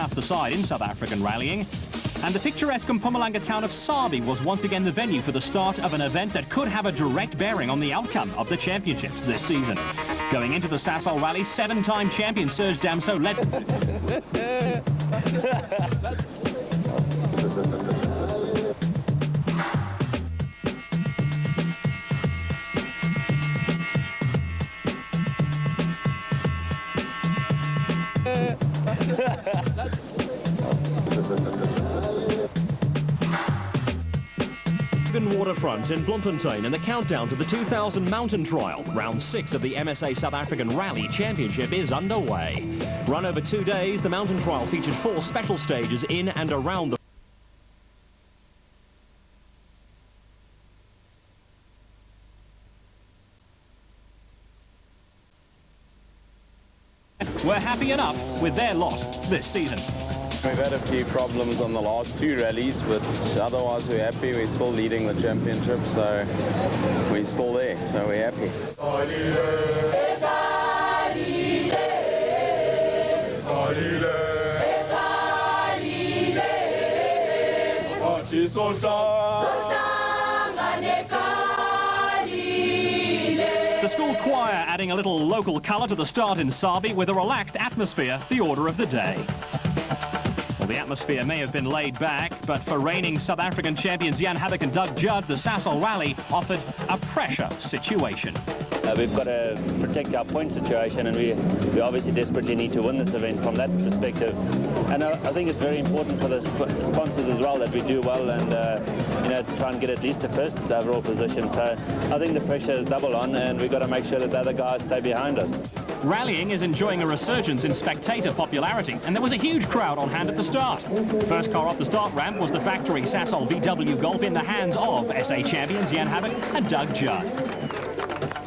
after side in South African rallying. And the picturesque Mpumalanga town of Sabi was once again the venue for the start of an event that could have a direct bearing on the outcome of the championships this season. Going into the Sasol Rally, 7-time champion Serge Damso led... Waterfront in Bloemfontein and the countdown to the 2000 mountain trial. Round 6 of the MSA South African Rally Championship is underway. Run over 2 days, the mountain trial featured 4 special stages in and around the... We're happy enough with their lot this season. We've had a few problems on the last 2 rallies, but otherwise we're happy. We're still leading the championship, so we're still there, so we're happy. The school choir adding a little local colour to the start in Sabi with a relaxed atmosphere, the order of the day. Well, the atmosphere may have been laid back, but for reigning South African champions Jan Habak and Doug Judd, the Sasol Rally offered a pressure situation. We've got to protect our point situation, and we obviously desperately need to win this event from that perspective. And I think it's very important for the sponsors as well that we do well and try and get at least a first overall position. So I think the pressure is double on, and we've got to make sure that the other guys stay behind us. Rallying is enjoying a resurgence in spectator popularity, and there was a huge crowd on hand at the start. First car off the start ramp was the factory Sasol VW Golf in the hands of SA champions Jan Habak and Doug Judd.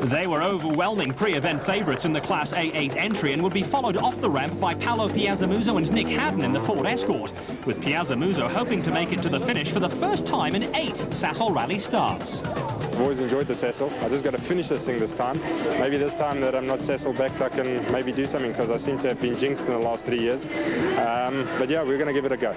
They were overwhelming pre-event favourites in the Class A8 entry and would be followed off the ramp by Paolo Piazzamuso and Nick Haddon in the Ford Escort, with Piazzamuso hoping to make it to the finish for the first time in 8 Sasol Rally starts. I've always enjoyed the Sasol. I just got to finish this thing this time. Maybe this time that I'm not Sasol backed, I can maybe do something, because I seem to have been jinxed in the last 3 years. But yeah, we're going to give it a go.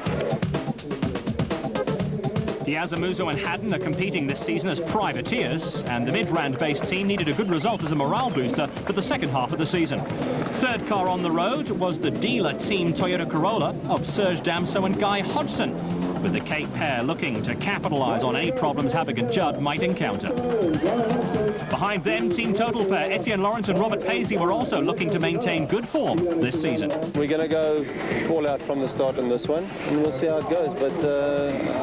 Piazzamuso and Haddon are competing this season as privateers, and the Midrand-based team needed a good result as a morale booster for the second half of the season. Third car on the road was the dealer team Toyota Corolla of Serge Damso and Guy Hodgson, with the Cape pair looking to capitalise on any problems Habak and Judd might encounter. Behind them, Team Total pair Etienne Lawrence and Robert Paisley were also looking to maintain good form this season. We're going to go fall out from the start on this one, and we'll see how it goes, but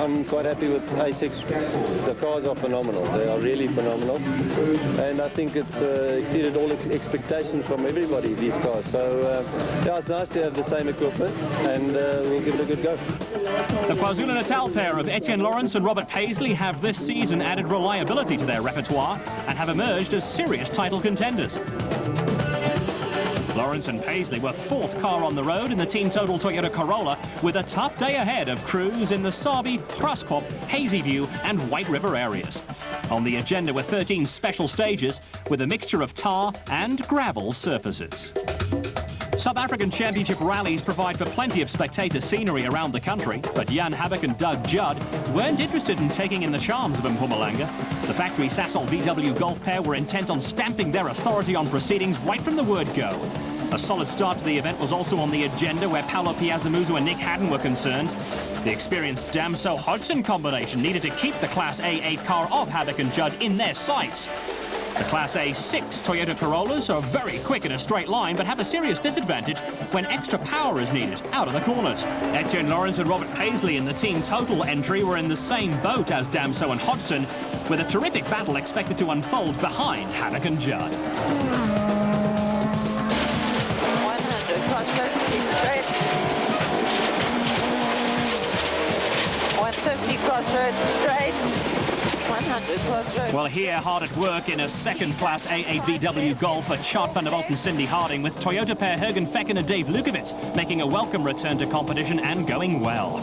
I'm quite happy with A6. The cars are phenomenal. They are really phenomenal, and I think it's exceeded all expectations from everybody, these cars. So yeah, it's nice to have the same equipment, and we'll give it a good go. The KwaZulu-Natal pair of Etienne Lawrence and Robert Paisley have this season added reliability to their repertoire and have emerged as serious title contenders. Lawrence and Paisley were 4th car on the road in the Team Total Toyota Corolla, with a tough day ahead of crews in the Sabi, Graskop, Hazyview and White River areas. On the agenda were 13 special stages with a mixture of tar and gravel surfaces. South African Championship rallies provide for plenty of spectator scenery around the country, but Jan Habak and Doug Judd weren't interested in taking in the charms of Mpumalanga. The factory Sasol VW Golf pair were intent on stamping their authority on proceedings right from the word go. A solid start to the event was also on the agenda where Paolo Piazzamuso and Nick Haddon were concerned. The experienced Damso-Hodgson combination needed to keep the Class A8 car of Habak and Judd in their sights. The Class A6 Toyota Corollas are very quick in a straight line, but have a serious disadvantage when extra power is needed out of the corners. Etienne Lawrence and Robert Paisley in the Team Total entry were in the same boat as Damso and Hodgson, with a terrific battle expected to unfold behind Habak and Judd. 100 crossroads, keep straight. 150 crossroads, straight. 100 crossroads. Well, here, hard at work in a second Class A8 VW Golf for Chart van der Walt and Cindy Harding, with Toyota pair Hergen Fecken and Dave Lukowitz making a welcome return to competition and going well.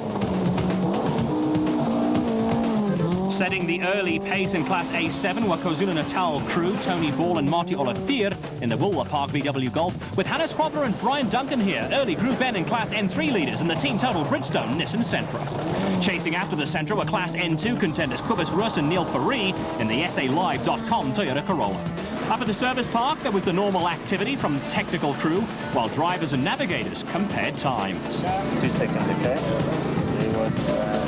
Setting the early pace in Class A7 were KwaZulu-Natal crew Tony Ball and Marty Olivier in the Woolwa Park VW Golf, with Hannes Kwabler and Brian Duncan here, early Group N and Class N3 leaders in the Team Total Bridgestone Nissan Sentra. Chasing after the Sentra were Class N2 contenders Cobus Rus and Neil Faree in the SALive.com Toyota Corolla. Up at the service park, there was the normal activity from technical crew, while drivers and navigators compared times. 2 seconds, okay. There was...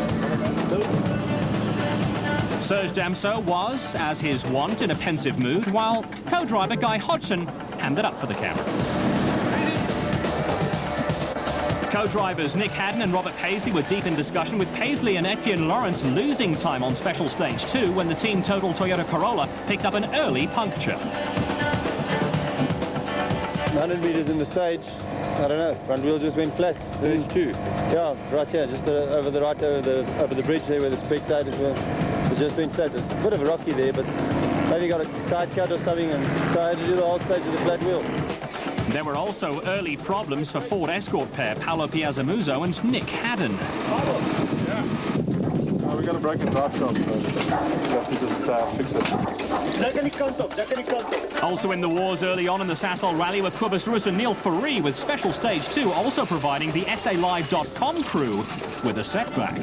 Serge Damso was, as his wont, in a pensive mood, while co-driver Guy Hodgson hammed up for the camera. Co-drivers Nick Haddon and Robert Paisley were deep in discussion, with Paisley and Etienne Lawrence losing time on special stage 2 when the Team Total Toyota Corolla picked up an early puncture. 100 meters in the stage, I don't know, front wheel just went flat. Stage 2? Yeah, right here, just over the bridge there where the spectators were. It just went flat. It's a bit of a rocky there, but maybe got a side cut or something, and so I had to do the whole stage with a flat wheel. There were also early problems for Ford Escort pair Paolo Piazzamuso and Nick Haddon. We got a broken drive shaft, so we have to just fix it. Also in the wars early on in the Sasol Rally were Cobus Rus and Neil Faree, with special stage 2 also providing the SALive.com crew with a setback.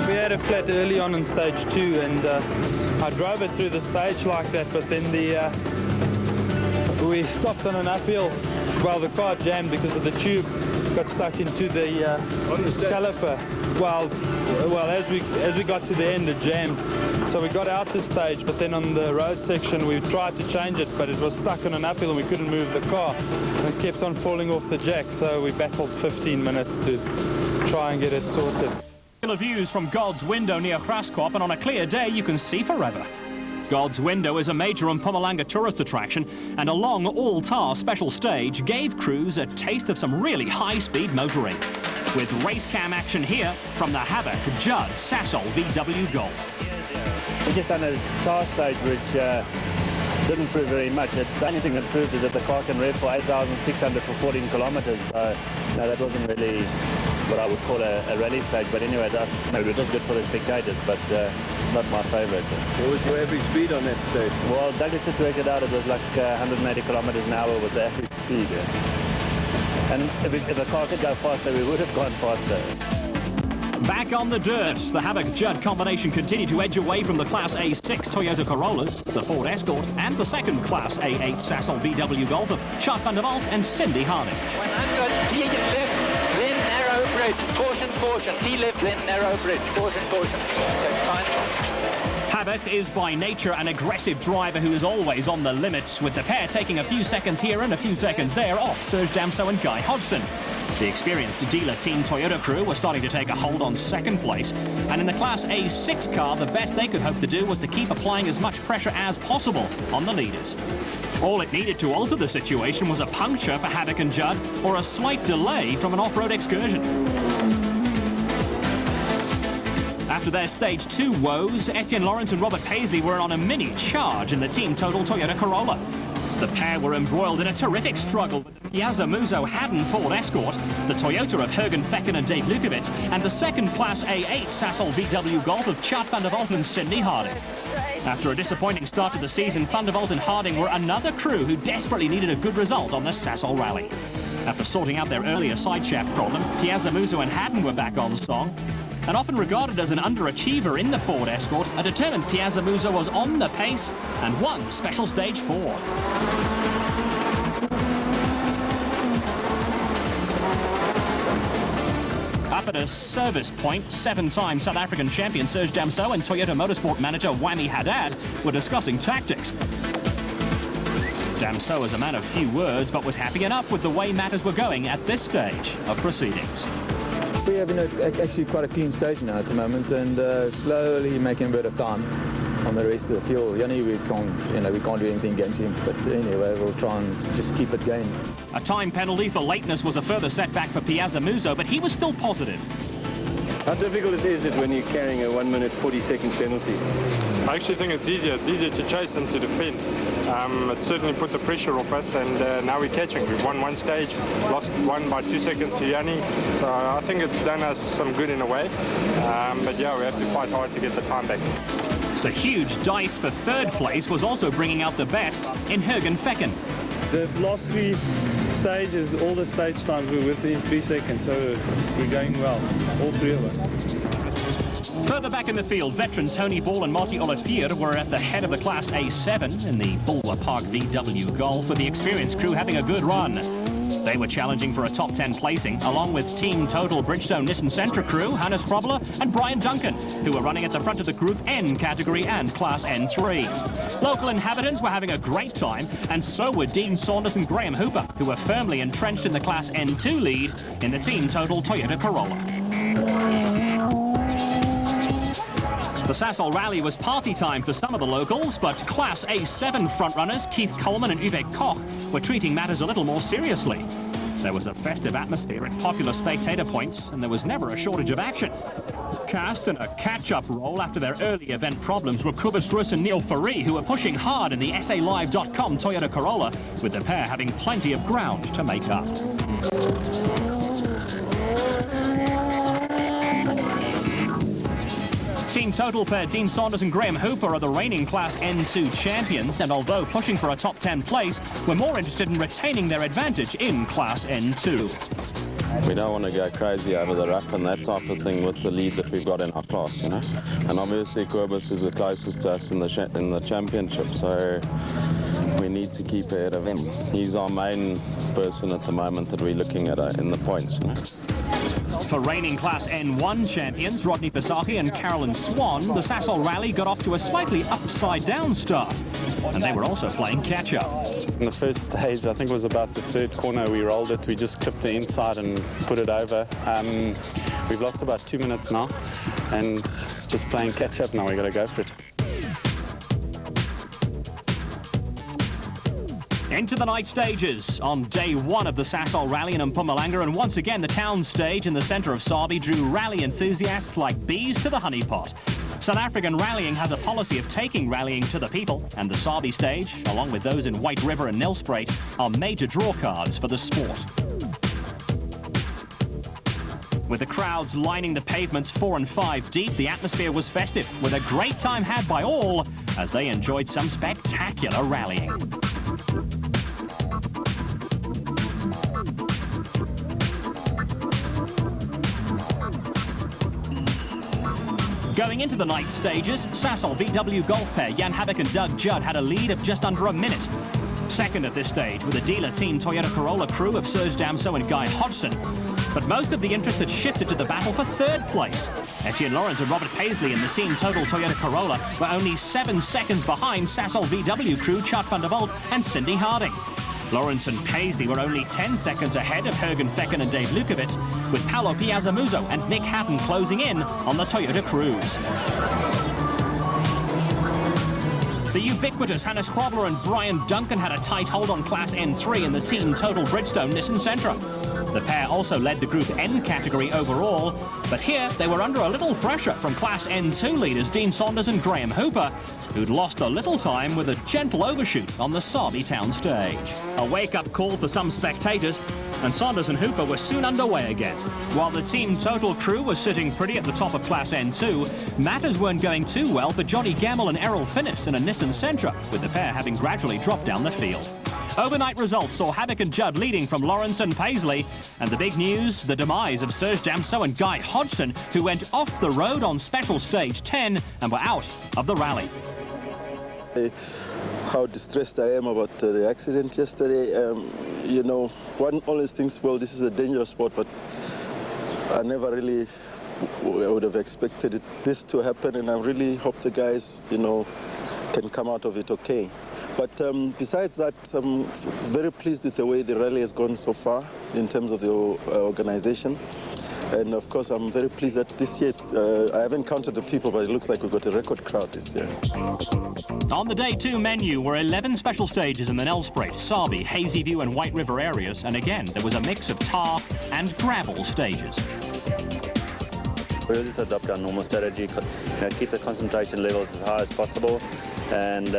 We had a flat early on in stage 2, and I drove it through the stage like that, but then we stopped on an uphill while the car jammed because of the tube got stuck into the caliper. Well, as we got to the end, it jammed. So we got out the stage, but then on the road section we tried to change it, but it was stuck on an uphill and we couldn't move the car. And it kept on falling off the jack, so we battled 15 minutes to try and get it sorted. Views from God's Window near Graskop, and on a clear day you can see forever. God's Window is a major Mpumalanga tourist attraction, and a long all-tar special stage gave crews a taste of some really high-speed motoring. With race cam action here from the Havoc Judd Sasol VW Golf. We just done a tar stage which didn't prove very much. The only thing that proved is that the car can rev for 8,600 for 14 kilometers. So no, that wasn't really what I would call a rally stage. But anyway, it was good for the spectators, but not my favorite. What was your average speed on that stage? Well, Douglas just worked it out. It was like 180 kilometers an hour was the average speed. And if the car could go faster, we would have gone faster. Back on the dirt, the Havoc Judd combination continued to edge away from the Class A6 Toyota Corollas, the Ford Escort, and the second Class A8 Sasol VW Golf of Chart van der Walt and Cindy Harding. 100, T left, then narrow bridge. Caution, caution. T left, then narrow bridge. Caution, caution. Okay, fine. Havoc is by nature an aggressive driver who is always on the limits, with the pair taking a few seconds here and a few seconds there off Serge Damso and Guy Hodgson. The experienced dealer Team Toyota crew were starting to take a hold on second place, and in the Class A6 car, the best they could hope to do was to keep applying as much pressure as possible on the leaders. All it needed to alter the situation was a puncture for Havoc and Judd, or a slight delay from an off-road excursion. After their stage 2 woes, Etienne Lawrence and Robert Paisley were on a mini charge in the Team Total Toyota Corolla. The pair were embroiled in a terrific struggle with the Piazzamuso Haddon Ford Escort, the Toyota of Jürgen Fecken and Dave Lukowitz, and the second Class A8 Sasol VW Golf of Chart van der Walt and Cindy Harding. After a disappointing start to the season, van der Walt and Harding were another crew who desperately needed a good result on the Sasol Rally. After sorting out their earlier sideshaft problem, Piazzamuso and Haddon were back on song. And often regarded as an underachiever in the Ford Escort, a determined Piazzamuso was on the pace and won special stage 4. Up at a service point, 7-time South African champion Serge Damso and Toyota Motorsport manager Wami Haddad were discussing tactics. Damso is a man of few words, but was happy enough with the way matters were going at this stage of proceedings. We have actually quite a clean stage now at the moment, and slowly making a bit of time on the rest of the fuel. Yanni, we can't do anything against him, but anyway, we'll try and just keep it going. A time penalty for lateness was a further setback for Piazzamuso, but he was still positive. How difficult is it when you're carrying a 1 minute 40-second penalty? I actually think it's easier. It's easier to chase than to defend. It certainly put the pressure off us, and now we're catching. We've won one stage, lost one by 2 seconds to Yanni, so I think it's done us some good in a way. But yeah, we have to fight hard to get the time back. The huge dice for third place was also bringing out the best in Jürgen Fecken. The last 3 stages, all the stage times were within 3 seconds, so we're going well, all 3 of us. Further back in the field, veteran Tony Ball and Marty Olivier were at the head of the Class A7 in the Bulwer Park VW Golf, with the experienced crew having a good run. They were challenging for a top 10 placing, along with Team Total Bridgestone Nissan Sentra crew, Hannes Krobler and Brian Duncan, who were running at the front of the Group N category and Class N3. Local inhabitants were having a great time, and so were Dean Saunders and Graham Hooper, who were firmly entrenched in the Class N2 lead in the Team Total Toyota Corolla. The Sasol Rally was party time for some of the locals, but Class A7 frontrunners Keith Coleman and Uwe Koch were treating matters a little more seriously. There was a festive atmosphere and popular spectator points, and there was never a shortage of action. Cast in a catch-up role after their early event problems were Kuba Struss and Neil Faree, who were pushing hard in the SALive.com Toyota Corolla, with the pair having plenty of ground to make up. Team Total pair Dean Saunders and Graham Hooper are the reigning Class N2 champions, and although pushing for a top 10 place, were more interested in retaining their advantage in Class N2. We don't want to go crazy over the rough and that type of thing with the lead that we've got in our class, you know. And obviously Kobus is the closest to us in the championship, so we need to keep ahead of him. He's our main person at the moment that we're looking at in the points, you know. For reigning Class N1 champions Rodney Pisaki and Carolyn Swan, the Sasol Rally got off to a slightly upside-down start, and they were also playing catch-up. In the first stage, I think it was about the 3rd corner, we rolled it, we just clipped the inside and put it over. We've lost about 2 minutes now, and it's just playing catch-up now, we've got to go for it. Into the night stages on day 1 of the Sasol Rally in Mpumalanga, and once again the town stage in the centre of Sabi drew rally enthusiasts like bees to the honeypot. South African Rallying has a policy of taking rallying to the people, and the Sabi stage, along with those in White River and Nelspruit, are major draw cards for the sport. With the crowds lining the pavements 4 and 5 deep, the atmosphere was festive, with a great time had by all as they enjoyed some spectacular rallying. Going into the night stages, Sasol VW Golf pair Jan Habak and Doug Judd had a lead of just under a minute. Second at this stage were the dealer team Toyota Corolla crew of Serge Damso and Guy Hodgson. But most of the interest had shifted to the battle for third place. Etienne Lawrence and Robert Paisley in the team Total Toyota Corolla were only 7 seconds behind Sasol VW crew Chart van der Walt and Cindy Harding. Lawrence and Paisley were only 10 seconds ahead of Jürgen Fecken and Dave Lukowitz, with Paolo Piazzamuso and Nick Hatton closing in on the Toyota Cruise. The ubiquitous Hannes Krobler and Brian Duncan had a tight hold on Class N3 in the Team Total Bridgestone Nissan Sentra. The pair also led the Group N category overall, but here they were under a little pressure from Class N2 leaders Dean Saunders and Graham Hooper, who'd lost a little time with a gentle overshoot on the Sabi town stage. A wake-up call for some spectators, and Saunders and Hooper were soon underway again. While the Team Total crew was sitting pretty at the top of Class N2, matters weren't going too well for Johnny Gamble and Errol Finnis in a Nissan Sentra, with the pair having gradually dropped down the field. Overnight results saw Habak and Judd leading from Lawrence and Paisley, and the big news, the demise of Serge Damso and Guy Hodgson, who went off the road on special stage 10 and were out of the rally. How distressed I am about the accident yesterday. You know, one always thinks, well, this is a dangerous sport, but I never really would have expected this to happen, and I really hope the guys, you know, can come out of it okay. But besides that, I'm very pleased with the way the rally has gone so far in terms of the organization. And of course, I'm very pleased that this year, I haven't counted the people, but it looks like we've got a record crowd this year. On the Day 2 menu were 11 special stages in the Nelspruit, Sabi, Hazy View and White River areas, and again, there was a mix of tar and gravel stages. We'll just adopt our normal strategy, keep the concentration levels as high as possible, and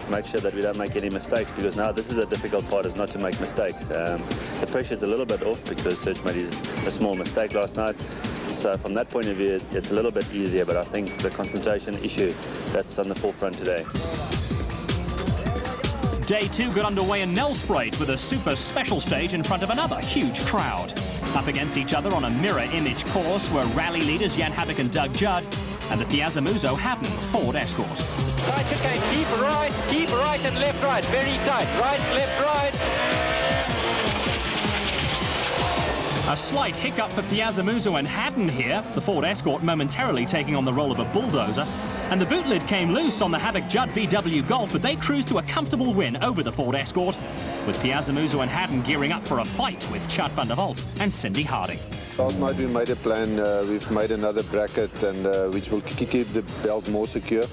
make sure that we don't make any mistakes, because now this is the difficult part, is not to make mistakes. The pressure's a little bit off because Serge made a small mistake last night, So from that point of view, it's a little bit easier, but I think the concentration issue that's on the forefront today. Day 2 got underway in Nelspruit with a super special stage in front of another huge crowd. Up against each other on a mirror image course were rally leaders Jan Havik and Doug Judd and the Piazza Muso Hatton Ford Escort. Right, okay, keep right and left right, very tight. Right, left, right. A slight hiccup for Piazza Muso and Hatton here, the Ford Escort momentarily taking on the role of a bulldozer. And the boot lid came loose on the Havik Judd VW Golf, but they cruised to a comfortable win over the Ford Escort, with Piazza Muso and Hatton gearing up for a fight with Chad van der Walt and Cindy Harding. Last night we made a plan, we've made another bracket and which will keep the belt more secure.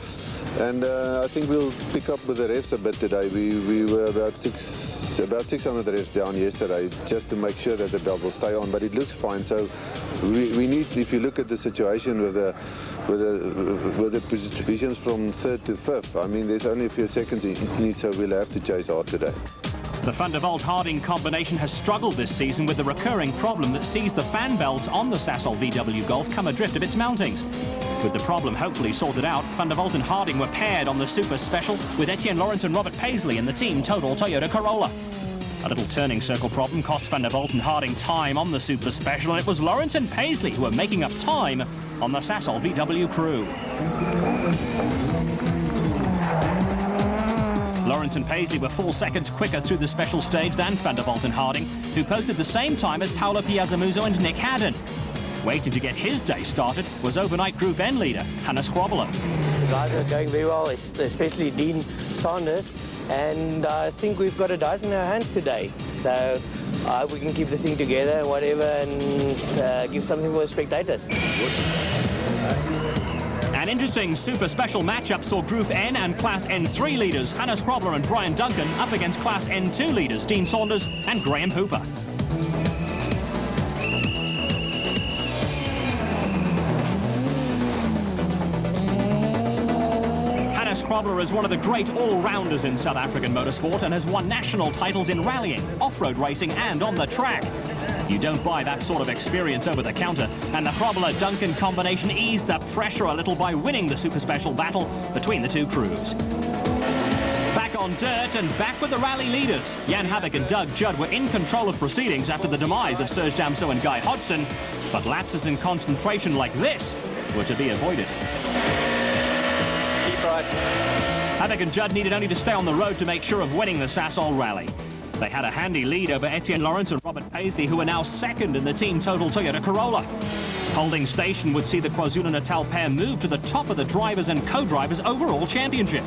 And I think we'll pick up with the refs a bit today. We were about 600 refs down yesterday just to make sure that the belt will stay on, but it looks fine. So we need, if you look at the situation with the positions from 3rd to 5th, I mean, there's only a few seconds in it, so we'll have to chase hard today. The Van der Walt-Harding combination has struggled this season with the recurring problem that sees the fan belt on the Sasol VW Golf come adrift of its mountings. With the problem hopefully sorted out, Van der Walt and Harding were paired on the Super Special with Etienne Lawrence and Robert Paisley in the Team Total Toyota Corolla. A little turning circle problem cost Van der Walt and Harding time on the Super Special, and it was Lawrence and Paisley who were making up time on the Sasol VW crew. Lawrence and Paisley were 4 seconds quicker through the special stage than Van der Walt and Harding, who posted the same time as Paolo Piazza Muso and Nick Haddon. Waiting to get his day started was overnight Group N leader Hannes Grobbelen. The guys are going very well, especially Dean Sanders, and I think we've got a dice in our hands today. So I hope we can keep the thing together and whatever, and give something for the spectators. An interesting super special matchup saw Group N and Class N3 leaders Hannes Grobbelen and Brian Duncan up against Class N2 leaders Dean Saunders and Graham Hooper. Hannes Grobbelen is one of the great all-rounders in South African motorsport and has won national titles in rallying, off-road racing and on the track. You don't buy that sort of experience over the counter, and the Grobbelen-Duncan combination eased the pressure a little by winning the super special battle between the two crews. Back on dirt and back with the rally leaders. Jan Havik and Doug Judd were in control of proceedings after the demise of Serge Damso and Guy Hodgson, but lapses in concentration like this were to be avoided. Keep right. Havik and Judd needed only to stay on the road to make sure of winning the Sasol Rally. They had a handy lead over Etienne Lawrence and Robert Paisley, who are now second in the Team Total Toyota Corolla. Holding station would see the KwaZulu-Natal pair move to the top of the drivers and co-drivers overall championship.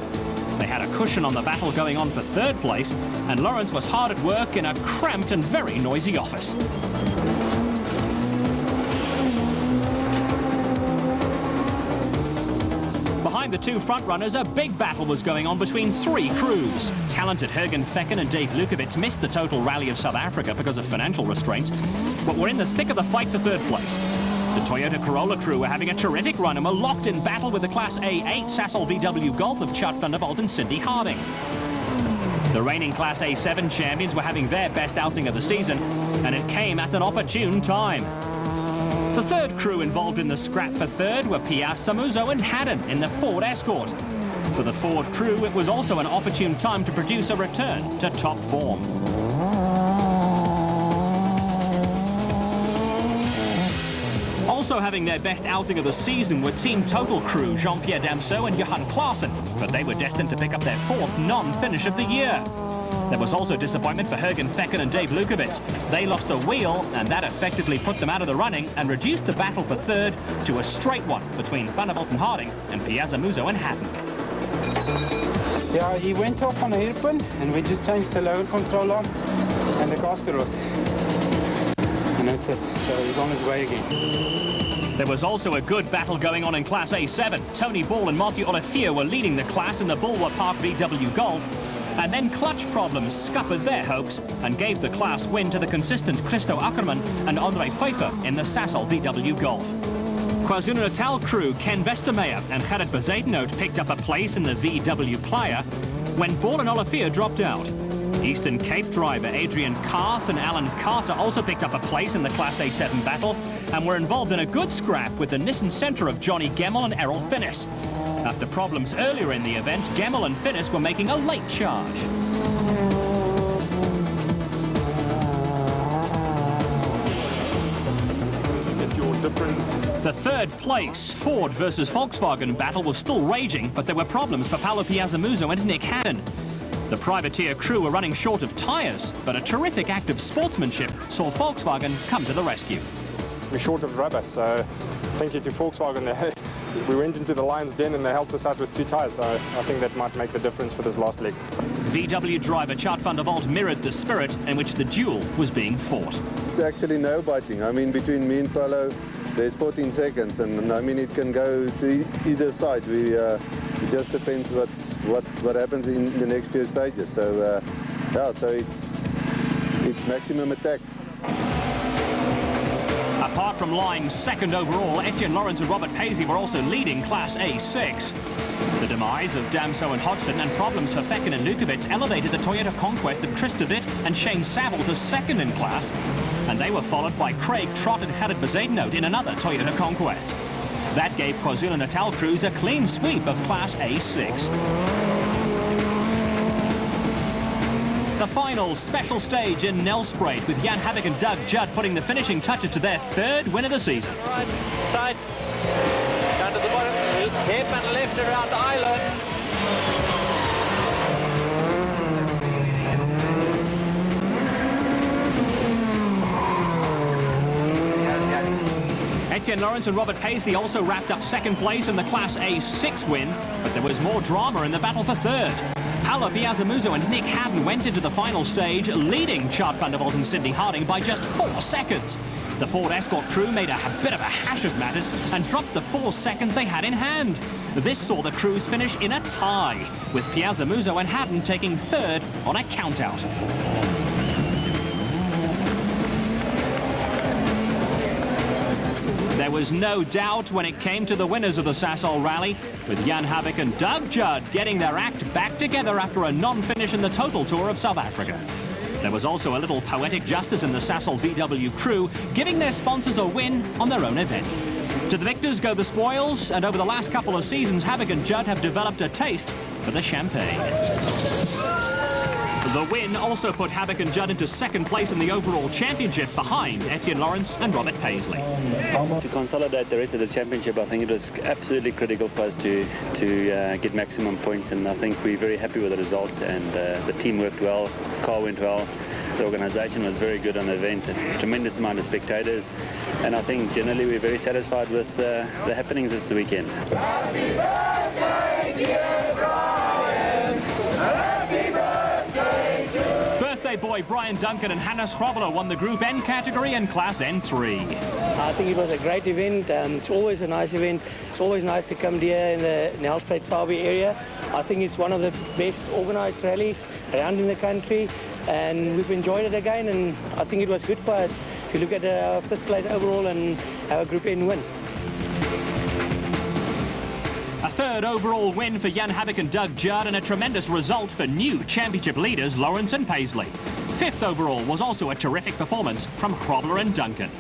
They had a cushion on the battle going on for 3rd place, and Lawrence was hard at work in a cramped and very noisy office. Behind the two frontrunners, a big battle was going on between 3 crews. Talented Hergen Fecken and Dave Lukowitz missed the Total Rally of South Africa because of financial restraints, but were in the thick of the fight for 3rd place. The Toyota Corolla crew were having a terrific run and were locked in battle with the Class A8 Sasol VW Golf of Chad van der Walt and Cindy Harding. The reigning Class A7 champions were having their best outing of the season, and it came at an opportune time. The 3rd crew involved in the scrap for 3rd were Piazza Muso and Haddon in the Ford Escort. For the Ford crew, it was also an opportune time to produce a return to top form. Also having their best outing of the season were Team Total crew Jean-Pierre Damso and Johan Klaassen, but they were destined to pick up their 4th non-finish of the year. There was also disappointment for Hergen Fecken and Dave Lukowitz. They lost a wheel, and that effectively put them out of the running and reduced the battle for 3rd to a straight one between Van der Walt and Harding and Piazza Muso and Hatton. Yeah, he went off on a hairpin, and we just changed the load control on and the caster rod. And that's it. So he's on his way again. There was also a good battle going on in Class A7. Tony Ball and Marty Olivier were leading the class in the Bulwer Park VW Golf. And then clutch problems scuppered their hopes and gave the class win to the consistent Christo Ackerman and Andre Pfeiffer in the Sasol VW Golf. KwaZulu-Natal crew Ken Westermeyer and Gerrit Bezuidenhout picked up a place in the VW Playa when Ball and Olivier dropped out. Eastern Cape driver Adrian Karth and Alan Carter also picked up a place in the Class A7 battle and were involved in a good scrap with the Nissan Sentra of Johnny Gemmell and Errol Finnis. After problems earlier in the event, Gemmell and Finnis were making a late charge. The third place Ford versus Volkswagen battle was still raging, but there were problems for Paolo Piazzamuso and Nick Haddon. The privateer crew were running short of tyres, but a terrific act of sportsmanship saw Volkswagen come to the rescue. We're short of rubber, so thank you to Volkswagen. We went into the lion's den and they helped us out with 2 tyres, so I think that might make the difference for this last leg. VW driver Chart van der Walt mirrored the spirit in which the duel was being fought. It's actually no biting. I mean, between me and Paolo, there's 14 seconds, and I mean, it can go to either side. It just depends what happens in the next few stages. So, yeah, so it's maximum attack. Apart from lying second overall, Etienne Lawrence and Robert Paisley were also leading Class A6. The demise of Damso and Hodgson and problems for Fecken and Lukowitz elevated the Toyota Conquest of Chris de Witt and Shane Saville to second in class, and they were followed by Craig Trott and Gerrit Bezuidenhout in another Toyota Conquest. That gave KwaZulu-Natal crews a clean sweep of Class A6. The final special stage in Nelspruit with Jan Havik and Doug Judd putting the finishing touches to their third win of the season. Right, side, down to the bottom, hip and left around the island. Etienne Lawrence and Robert Paisley also wrapped up second place in the Class A6 win, but there was more drama in the battle for third. Paolo Piazzamuso and Nick Haddon went into the final stage, leading Chart van der Walt and Sidney Harding by just 4 seconds. The Ford Escort crew made a bit of a hash of matters and dropped the 4 seconds they had in hand. This saw the crews finish in a tie, with Piazzamuso and Haddon taking third on a countout. There was no doubt when it came to the winners of the Sasol Rally, with Jan Havik and Doug Judd getting their act back together after a non-finish in the Total Tour of South Africa. There was also a little poetic justice in the Sasol VW crew, giving their sponsors a win on their own event. To the victors go the spoils, and over the last couple of seasons, Havik and Judd have developed a taste for the champagne. The win also put Havik and Judd into second place in the overall championship behind Etienne Lawrence and Robert Paisley. To consolidate the rest of the championship, I think it was absolutely critical for us to get maximum points, and I think we're very happy with the result, and the team worked well, the car went well, the organisation was very good on the event, a tremendous amount of spectators, and I think generally we're very satisfied with the happenings this weekend. Happy birthday, dear Brian. Happy birthday to Birthday boy Brian Duncan and Hannes Grobbler won the Group N category and Class N3. I think it was a great event. It's always a nice event. It's always nice to come here in the Nelspruit Sabi area. I think it's one of the best organised rallies around in the country, and we've enjoyed it again, and I think it was good for us if you look at our 5th place overall and our Group N win. A third overall win for Jan Havik and Doug Judd, and a tremendous result for new championship leaders Lawrence and Paisley. 5th overall was also a terrific performance from Grobbler and Duncan.